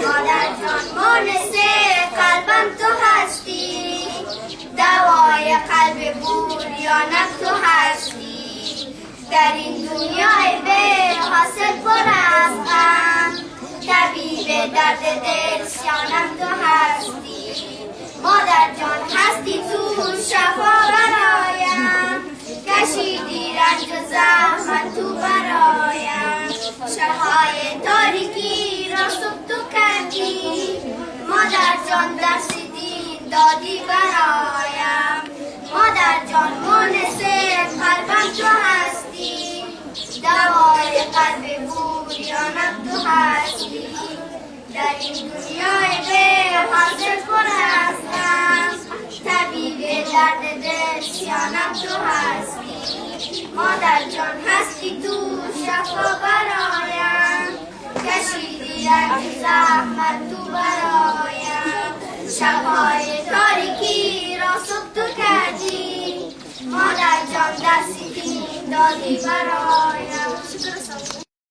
مادر جان مونس قلبم تو هستی، دوای قلب بوریانم تو هستی. در این دنیای به حاصل پر از غم، طبیب درد دل سیانم تو هستی. مادر جان هستی تو شفا برایم، کشیدی رنج و زحمت تو برایم. شبهای تاریکی را صبح تو کردی، مادر جان درس دین دادی برایم. مادر جان مونس قلبم تو هستی، دوای قلب بوریانم تو هستی. در این دنیای به حاصل پر از غم، طبیب درد دل سیانم تو هستی. مادر جان هستی تو شفا برایم، کشیدی رنج زحمت تو برایم. شبهای تاریکی را صبح تو کردی، مادر جان درس دین دادی برایم.